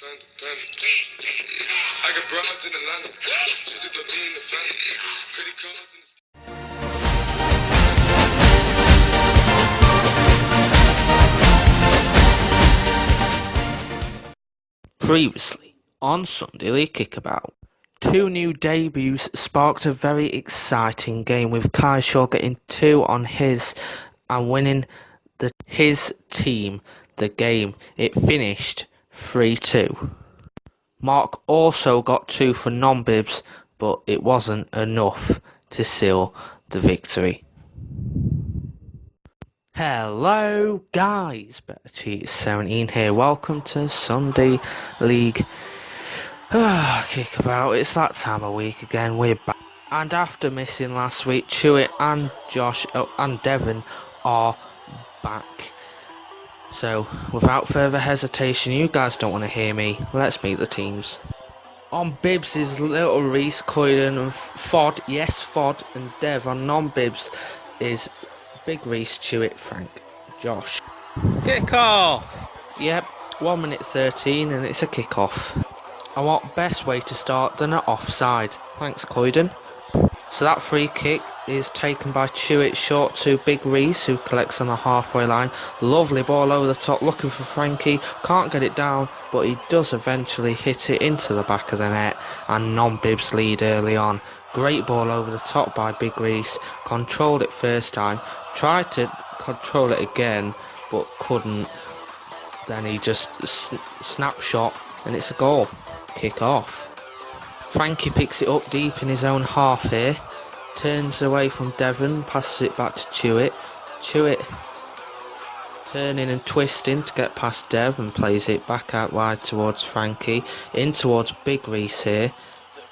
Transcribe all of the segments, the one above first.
I got broads in Atlanta, just to be in the family, credit cards in the Previously, on Sunday Kickabout, two new debuts sparked a very exciting game with Kai Shaw getting 2 on his and winning his team the game. It finished 3-2. Mark also got 2 for non-bibs, but it wasn't enough to seal the victory. Hello guys, Better Cheat 17 here. Welcome to Sunday League Kickabout. It's that time of week again. We're back, and after missing last week, Chewit and Josh and Devon are back. So without further hesitation, you guys don't want to hear me, let's meet the teams. On bibs is Little Reese, Coyden and Fod. Yes, Fod and Dev. On non-bibs is Big Reese, Chewit, Frank, Josh. Kick-off! Yep, 1 minute 13 and it's a kick-off. And what best way to start than an offside? Thanks, Coyden. So that free kick is taken by Chewit, short to Big Reese, who collects on the halfway line. Lovely ball over the top, looking for Frankie. Can't get it down, but he does eventually hit it into the back of the net. And non-bibs lead early on. Great ball over the top by Big Reese. Controlled it first time. Tried to control it again, but couldn't. Then he just snapshot, and it's a goal. Kick off. Frankie picks it up deep in his own half here. Turns away from Devon, passes it back to Chewit. Chewit turning and twisting to get past Dev and plays it back out wide towards Frankie. In towards Big Reese here.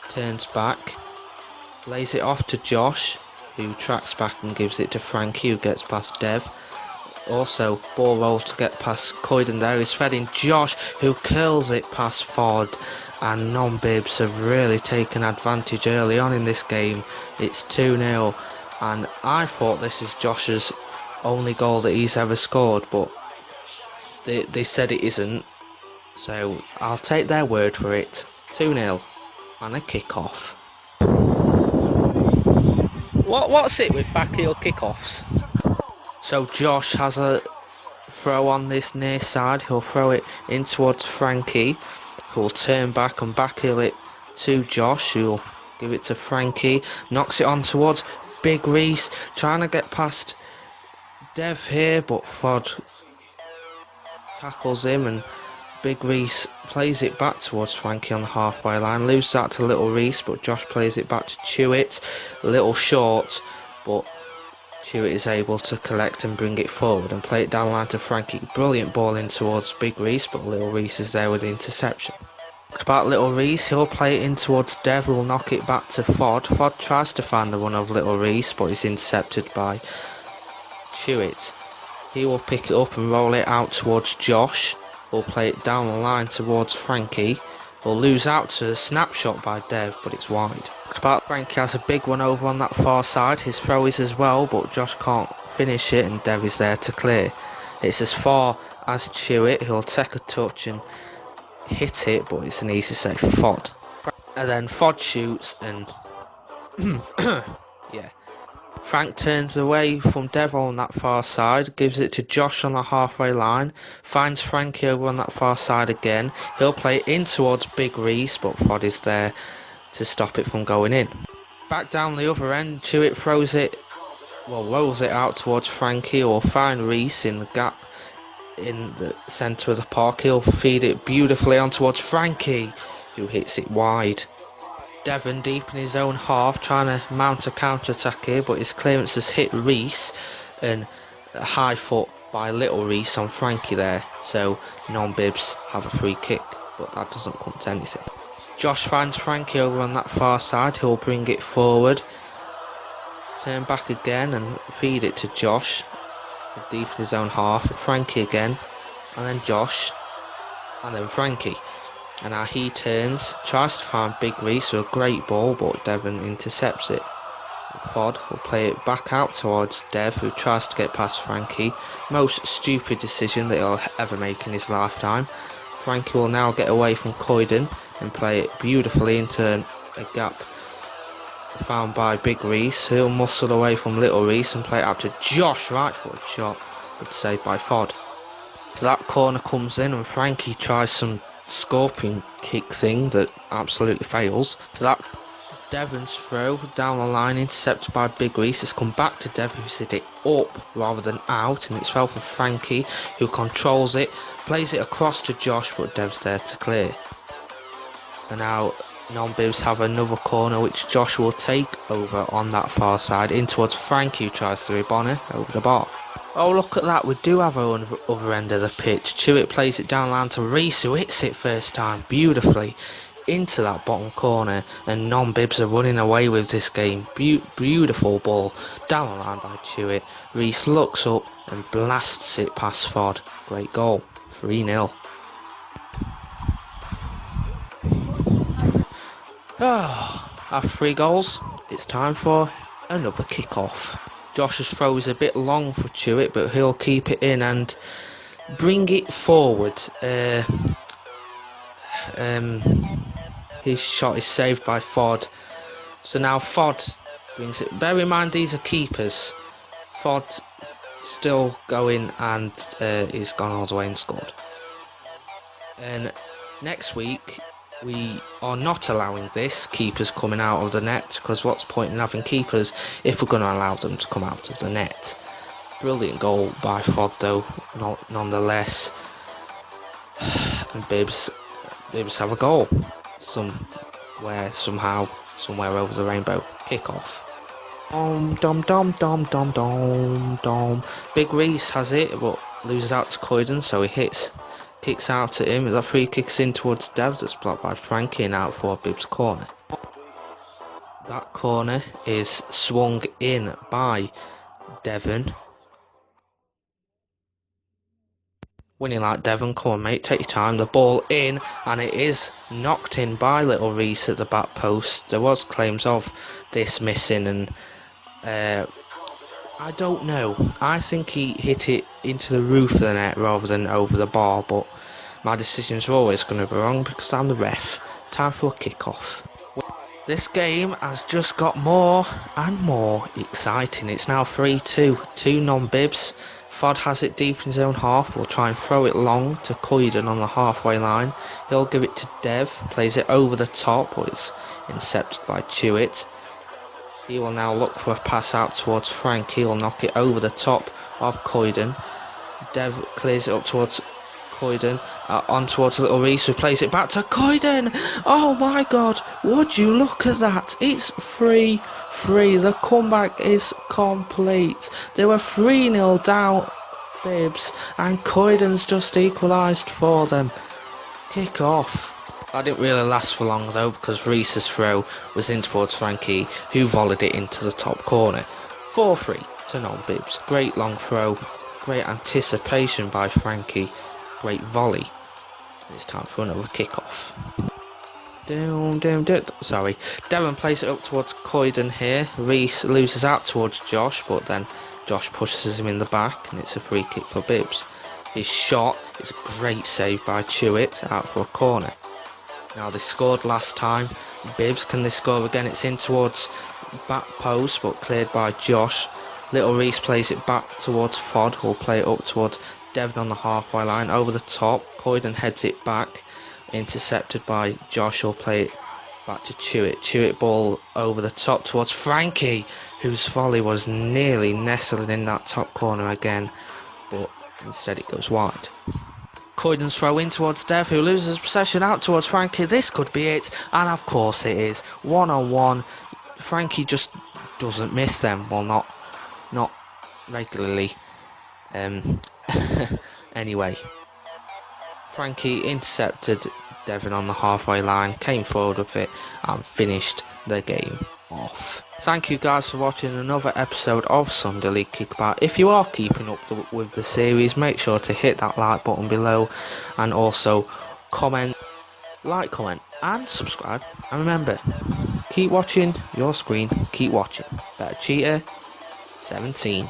Turns back. Lays it off to Josh, who tracks back and gives it to Frankie, who gets past Dev. Also, ball roll to get past Coyden there. He's fed in Josh, who curls it past Ford. And non-bibs have really taken advantage early on in this game. It's 2-0. And I thought this is Josh's only goal that he's ever scored, but they said it isn't. So I'll take their word for it. 2-0 and a kick-off. What's it with backheel kickoffs? So Josh has a throw on this near side. He'll throw it in towards Frankie, who'll turn back and backheel it to Josh, who'll give it to Frankie. Knocks it on towards Big Reese, trying to get past Dev here, but Fod tackles him and Big Reese plays it back towards Frankie on the halfway line. Loses that to Little Reese, but Josh plays it back to Chewit. A little short, but Chewit is able to collect and bring it forward and play it down the line to Frankie. Brilliant ball in towards Big Reese, but Little Reese is there with the interception. About Little Reese, he'll play it in towards Dev, who'll knock it back to Fod. Fod tries to find the run of Little Reese, but is intercepted by Chewit. He will pick it up and roll it out towards Josh. Will play it down the line towards Frankie. Will lose out to a snapshot by Dev, but it's wide. But Frankie has a big one over on that far side. His throw is as well, but Josh can't finish it and Dev is there to clear. It's as far as Chewit. He'll take a touch and hit it, but it's an easy save for Fod. And then Fod shoots and yeah. Frank turns away from Dev on that far side, gives it to Josh on the halfway line, finds Frankie over on that far side again. He'll play it in towards Big Reese, but Fod is there to stop it from going in. Back down the other end, Chewit throws it, rolls it out towards Frankie, or find Reese in the gap in the centre of the park. He'll feed it beautifully on towards Frankie, who hits it wide. Devon deep in his own half, trying to mount a counter-attack here, but his clearance has hit Reese, and a high foot by Little Reese on Frankie there, so non-bibs have a free kick, but that doesn't come to anything. Josh finds Frankie over on that far side. He'll bring it forward, turn back again and feed it to Josh, deep in his own half. Frankie again, and then Josh, and then Frankie. And now he turns, tries to find Big Reese with a great ball, but Devon intercepts it. Fod will play it back out towards Dev, who tries to get past Frankie. Most stupid decision that he'll ever make in his lifetime. Frankie will now get away from Coyden and play it beautifully into a gap found by Big Reese. He'll muscle away from Little Reese and play it out to Josh. Right foot shot, good save by Fod. So that corner comes in and Frankie tries some scorpion kick thing that absolutely fails. So that Devon's throw down the line, intercepted by Big Reese. It's come back to Dev, who's hit it up rather than out, and it's fell for Frankie, who controls it, plays it across to Josh, but Dev's there to clear. So now non-bibs have another corner which Josh will take over on that far side in towards Frankie, who tries to rebonner over the bar. Oh, look at that, we do have our other end of the pitch. Chewett plays it down line to Reese, who hits it first time beautifully into that bottom corner, and non-bibs are running away with this game. Beautiful ball down the line by Chewett. Reese looks up and blasts it past Fod. Great goal. 3-0. After 3 goals, it's time for another kick-off. Josh's throw is a bit long for Chewett, but he'll keep it in and bring it forward. His shot is saved by Fod. So now Fod brings it. Bear in mind these are keepers. Fod still going and he's gone all the way and scored. And next week we are not allowing this, keepers coming out of the net, because what's the point in having keepers if we're going to allow them to come out of the net. Brilliant goal by Fod though, nonetheless. And Bibs have a goal. Somehow, somewhere over the rainbow. Kick off. Dom. Big Reese has it, but loses out to Coyden, so he kicks out at him. The free kicks in towards Dev, that's blocked by Frankie and out for Bib's corner. That corner is swung in by Devon. Winning like Devon, come on mate, take your time, the ball in, and it is knocked in by Little Reese at the back post. There was claims of this missing, and I don't know, I think he hit it into the roof of the net rather than over the bar, but my decisions are always going to be wrong because I'm the ref. Time for a kick-off. This game has just got more and more exciting. It's now 3-2, 2 non-bibs. Fod has it deep in his own half, will try and throw it long to Coyden on the halfway line. He'll give it to Dev, plays it over the top, but it's intercepted by Chewett. He will now look for a pass out towards Frank. He'll knock it over the top of Coyden. Dev clears it up towards Coyden, on towards Little Reese, who plays it back to Coyden. Oh my god, would you look at that? It's 3-3. The comeback is complete. They were 3-0 down, Bibs, and Coyden's just equalised for them. Kick off. That didn't really last for long though, because Reese's throw was in towards Frankie, who volleyed it into the top corner. 4-3 to non-bibs. Great long throw, great anticipation by Frankie, great volley. It's time for another kick-off. Sorry. Devon plays it up towards Coyden here. Reese loses out towards Josh, but then Josh pushes him in the back, and it's a free kick for Bibs. His shot is a great save by Chewett, out for a corner. Now they scored last time. Bibs, can they score again? It's in towards back post, but cleared by Josh. Little Reese plays it back towards Fod, who'll play it up towards Devon on the halfway line, over the top. Coyden heads it back, intercepted by Josh, who'll play it back to Chewett. Chewett ball over the top towards Frankie, whose volley was nearly nestled in that top corner again, but instead it goes wide. Coyden's throw in towards Dev, who loses possession out towards Frankie. This could be it, and of course it is. 1-on-1. Frankie just doesn't miss them. Well, not regularly. Anyway, Frankie intercepted Devon on the halfway line, came forward with it, and finished the game off. Thank you guys for watching another episode of Sunday League Kickabout. If you are keeping up with the series, make sure to hit that like button below, and also comment, and subscribe. And remember, keep watching your screen, keep watching. Better Cheater 17.